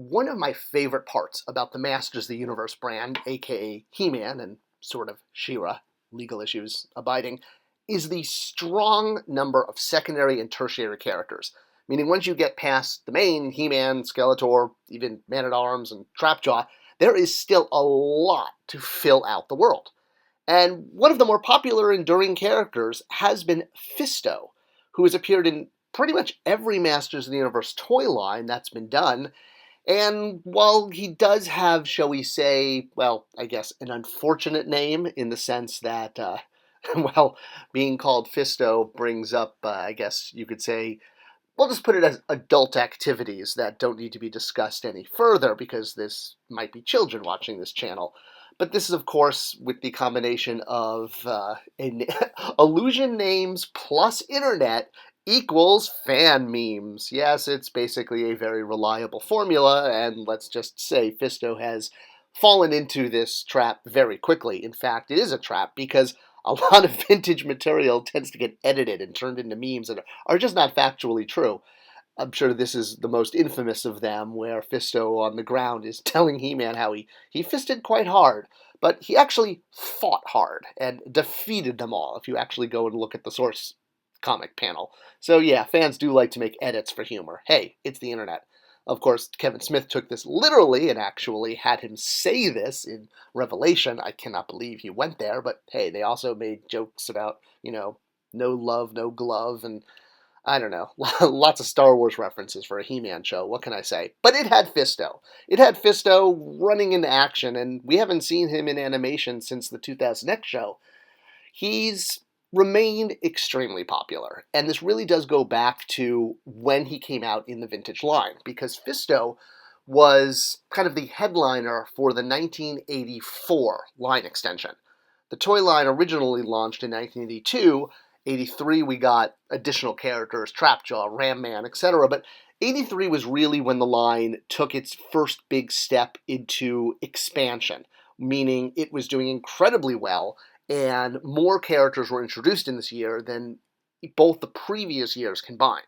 One of my favorite parts about the Masters of the Universe brand, aka He-Man and sort of She-Ra, legal issues abiding, is the strong number of secondary and tertiary characters. Meaning once you get past the main, He-Man, Skeletor, even Man-at-Arms and Trapjaw, there is still a lot to fill out the world. And one of the more popular enduring characters has been Fisto, who has appeared in pretty much every Masters of the Universe toy line that's been done. And while he does have, shall we say, well, I guess an unfortunate name in the sense that, well, being called Fisto brings up, I guess you could say, we'll just put it as adult activities that don't need to be discussed any further because this might be children watching this channel. But this is, of course, with the combination of illusion names plus internet equals fan memes. Yes, it's basically a very reliable formula, and let's just say Fisto has fallen into this trap very quickly. In fact, it is a trap because a lot of vintage material tends to get edited and turned into memes that are just not factually true. I'm sure this is the most infamous of them, where Fisto on the ground is telling He-Man how he fisted quite hard, but he actually fought hard and defeated them all, if you actually go and look at the source comic panel. So yeah, fans do like to make edits for humor. Hey, it's the internet. Of course, Kevin Smith took this literally and actually had him say this in Revelation. I cannot believe he went there, but hey, they also made jokes about, no love, no glove, and I don't know, lots of Star Wars references for a He-Man show, what can I say? But it had Fisto. It had Fisto running into action, and we haven't seen him in animation since the 2000X show. He's remained extremely popular, and this really does go back to when he came out in the vintage line, because Fisto was kind of the headliner for the 1984 line extension. The toy line originally launched in 1982. 83 we got additional characters, Trapjaw, Ram Man, etc., but 83 was really when the line took its first big step into expansion, meaning it was doing incredibly well, and more characters were introduced in this year than both the previous years combined.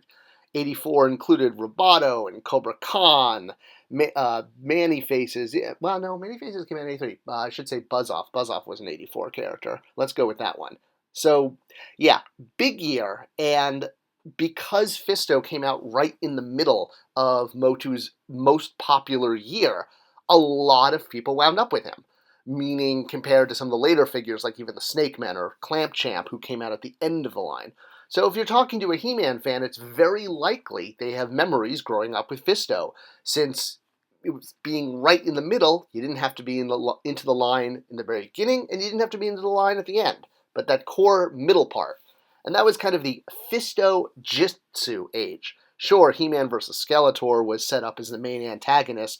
84 included Roboto and Cobra Khan, Manny Faces. Yeah, well, no, Manny Faces came out in 83. I should say Buzz-Off. Buzz-Off was an 84 character. Let's go with that one. So, yeah, big year, and because Fisto came out right in the middle of Motu's most popular year, a lot of people wound up with him. Meaning, compared to some of the later figures, like even the Snake Men or Clamp Champ, who came out at the end of the line. So if you're talking to a He-Man fan, it's very likely they have memories growing up with Fisto, since it was being right in the middle. You didn't have to be into the line in the very beginning, and you didn't have to be into the line at the end. But that core middle part. And that was kind of the Fisto Jitsu age. Sure, He-Man versus Skeletor was set up as the main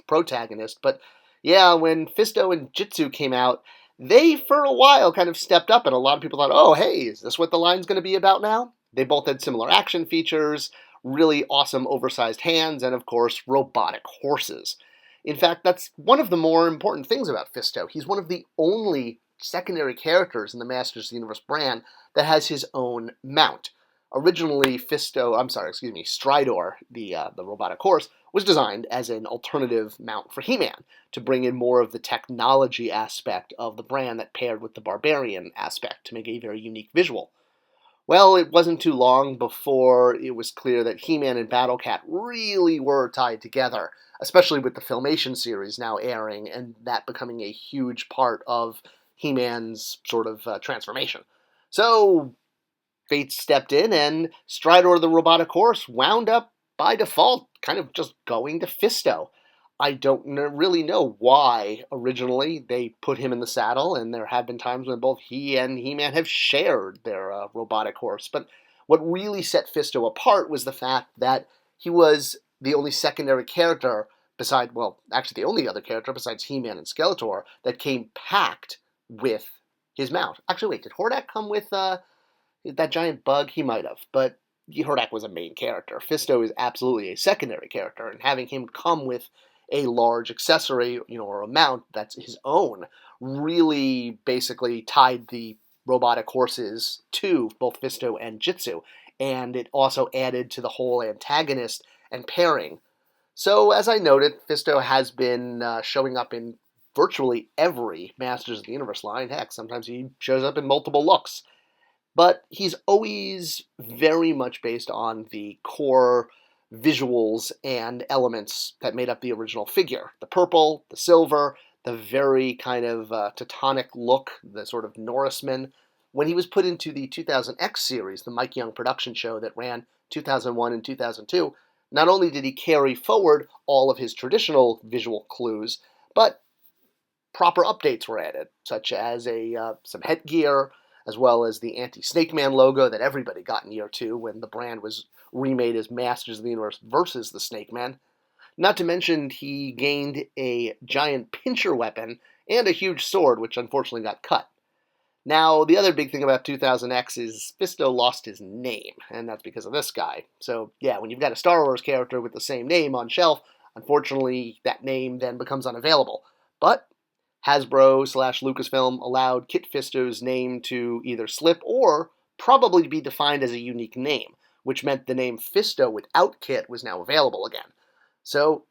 protagonist, but yeah, when Fisto and Jitsu came out, they, for a while, kind of stepped up, and a lot of people thought, oh, hey, is this what the line's going to be about now? They both had similar action features, really awesome oversized hands, and, of course, robotic horses. In fact, that's one of the more important things about Fisto. He's one of the only secondary characters in the Masters of the Universe brand that has his own mount. Originally, Stridor, the robotic horse, was designed as an alternative mount for He-Man to bring in more of the technology aspect of the brand that paired with the barbarian aspect to make a very unique visual. Well, it wasn't too long before it was clear that He-Man and Battle Cat really were tied together, especially with the Filmation series now airing and that becoming a huge part of He-Man's sort of transformation. So fate stepped in, and Stridor the robotic horse wound up, by default, kind of just going to Fisto. I don't really know why originally they put him in the saddle, and there have been times when both he and He-Man have shared their robotic horse. But what really set Fisto apart was the fact that he was the only secondary character the only other character besides He-Man and Skeletor that came packed with his mount. Actually, wait, did Hordak come with that giant bug? He might have, but Hordak was a main character. Fisto is absolutely a secondary character, and having him come with a large accessory, or a mount that's his own, really basically tied the robotic horses to both Fisto and Jitsu, and it also added to the whole antagonist and pairing. So, as I noted, Fisto has been showing up in virtually every Masters of the Universe line. Heck, sometimes he shows up in multiple looks. But he's always very much based on the core visuals and elements that made up the original figure. The purple, the silver, the very kind of Teutonic look, the sort of Norseman. When he was put into the 2000X series, the Mike Young production show that ran 2001 and 2002, not only did he carry forward all of his traditional visual clues, but proper updates were added, such as some headgear, as well as the anti-Snake Man logo that everybody got in year 2 when the brand was remade as Masters of the Universe versus the Snake Man. Not to mention, he gained a giant pincher weapon and a huge sword, which unfortunately got cut. Now, the other big thing about 2000X is Fisto lost his name, and that's because of this guy. So, yeah, when you've got a Star Wars character with the same name on shelf, unfortunately, that name then becomes unavailable. But Hasbro/Lucasfilm allowed Kit Fisto's name to either slip or probably be defined as a unique name, which meant the name Fisto without Kit was now available again. So,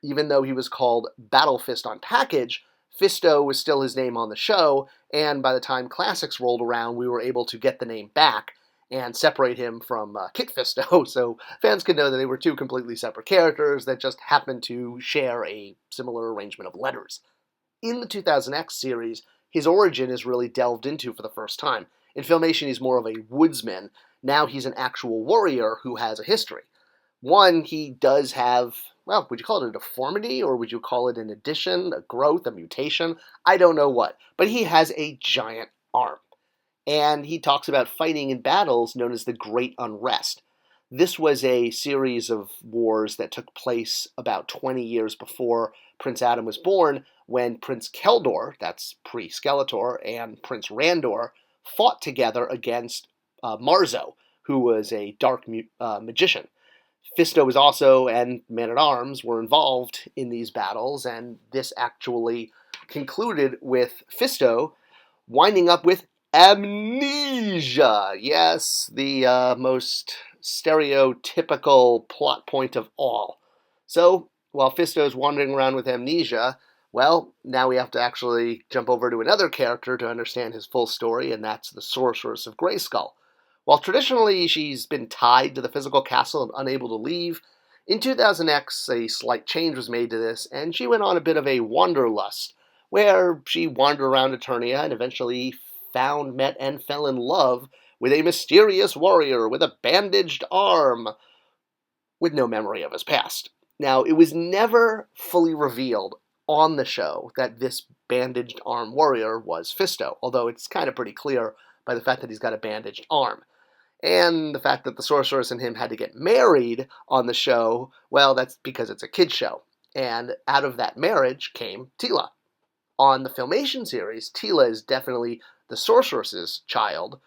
even though he was called Battle Fist on package, Fisto was still his name on the show, and by the time Classics rolled around, we were able to get the name back and separate him from Kit Fisto, so fans could know that they were two completely separate characters that just happened to share a similar arrangement of letters. In the 2000X series, his origin is really delved into for the first time. In Filmation, he's more of a woodsman. Now he's an actual warrior who has a history. One, he does have, well, would you call it a deformity, or would you call it an addition, a growth, a mutation? I don't know what. But he has a giant arm. And he talks about fighting in battles known as the Great Unrest. This was a series of wars that took place about 20 years before Prince Adam was born, when Prince Keldor, that's pre-Skeletor, and Prince Randor fought together against Marzo, who was a dark magician. Fisto was also, and Man-at-Arms were involved in these battles, and this actually concluded with Fisto winding up with amnesia. Yes, the most stereotypical plot point of all. So, while Fisto's wandering around with amnesia, well, now we have to actually jump over to another character to understand his full story, and that's the Sorceress of Grayskull. While traditionally she's been tied to the physical castle and unable to leave, in 2000X a slight change was made to this, and she went on a bit of a wanderlust, where she wandered around Eternia and eventually found, met, and fell in love with a mysterious warrior with a bandaged arm, with no memory of his past. Now, it was never fully revealed on the show that this bandaged arm warrior was Fisto, although it's kind of pretty clear by the fact that he's got a bandaged arm. And the fact that the sorceress and him had to get married on the show, well, that's because it's a kid's show. And out of that marriage came Teela. On the Filmation series, Teela is definitely the sorceress's child,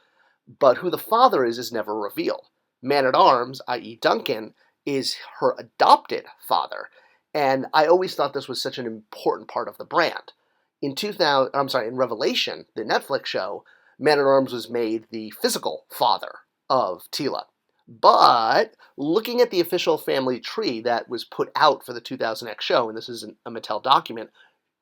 but who the father is never revealed. Man-at-Arms, i.e. Duncan, is her adopted father. And I always thought this was such an important part of the brand. In Revelation, the Netflix show, Man-at-Arms was made the physical father of Teela. But looking at the official family tree that was put out for the 2000X show, and this is a Mattel document,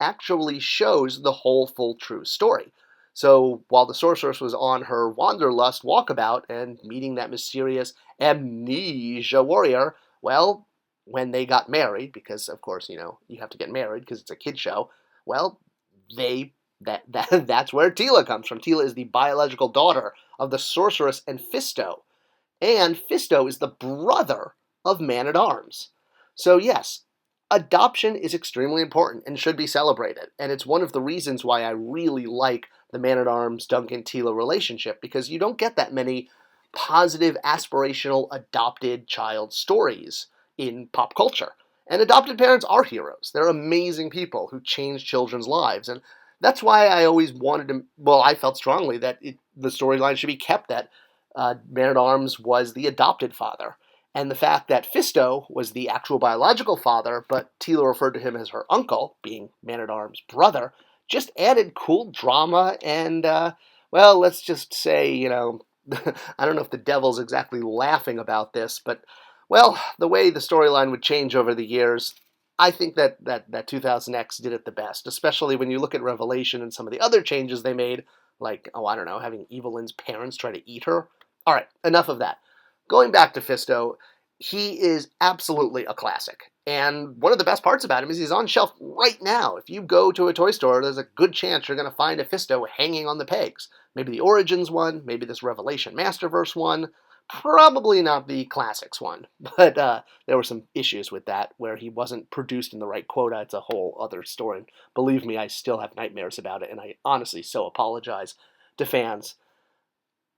actually shows the whole full true story. So while the sorceress was on her wanderlust walkabout and meeting that mysterious amnesia warrior, well, when they got married, because of course, you have to get married because it's a kid show, well, that's where Teela comes from. Teela is the biological daughter of the sorceress and Fisto. And Fisto is the brother of Man-at-Arms. So yes, adoption is extremely important and should be celebrated. And it's one of the reasons why I really like the Man-at-Arms Duncan-Teela relationship, because you don't get that many positive, aspirational, adopted child stories in pop culture. And adopted parents are heroes. They're amazing people who change children's lives. And that's why I always I felt strongly that the storyline should be kept that Man-at-Arms was the adopted father. And the fact that Fisto was the actual biological father, but Teela referred to him as her uncle, being Man-at-Arms' brother, just added cool drama and, let's just say, I don't know if the devil's exactly laughing about this, but Well, the way the storyline would change over the years, I think that 2000X did it the best, especially when you look at Revelation and some of the other changes they made, like, oh, I don't know, having Evelyn's parents try to eat her. All right, enough of that. Going back to Fisto, he is absolutely a classic. And one of the best parts about him is he's on shelf right now. If you go to a toy store, there's a good chance you're going to find a Fisto hanging on the pegs. Maybe the Origins one, maybe this Revelation Masterverse one. Probably not the Classics one, but there were some issues with that where he wasn't produced in the right quota. It's a whole other story. And believe me, I still have nightmares about it, and I honestly so apologize to fans.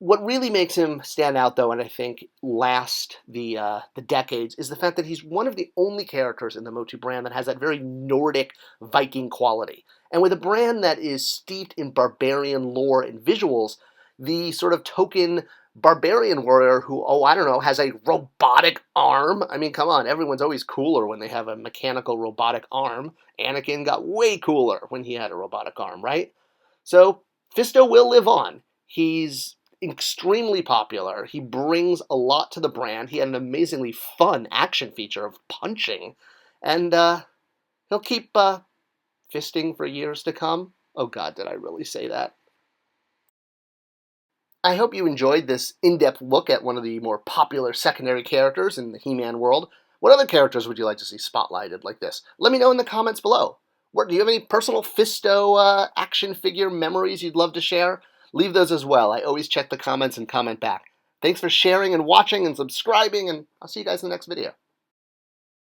What really makes him stand out, though, and I think last the decades, is the fact that he's one of the only characters in the Motu brand that has that very Nordic Viking quality. And with a brand that is steeped in barbarian lore and visuals, the sort of token barbarian warrior who, oh, I don't know, has a robotic arm. I mean, come on, everyone's always cooler when they have a mechanical robotic arm. Anakin got way cooler when he had a robotic arm, right? So Fisto will live on. He's extremely popular. He brings a lot to the brand. He had an amazingly fun action feature of punching. And he'll keep fisting for years to come. Oh God, did I really say that? I hope you enjoyed this in-depth look at one of the more popular secondary characters in the He-Man world. What other characters would you like to see spotlighted like this? Let me know in the comments below. Do you have any personal Fisto action figure memories you'd love to share? Leave those as well. I always check the comments and comment back. Thanks for sharing and watching and subscribing, and I'll see you guys in the next video.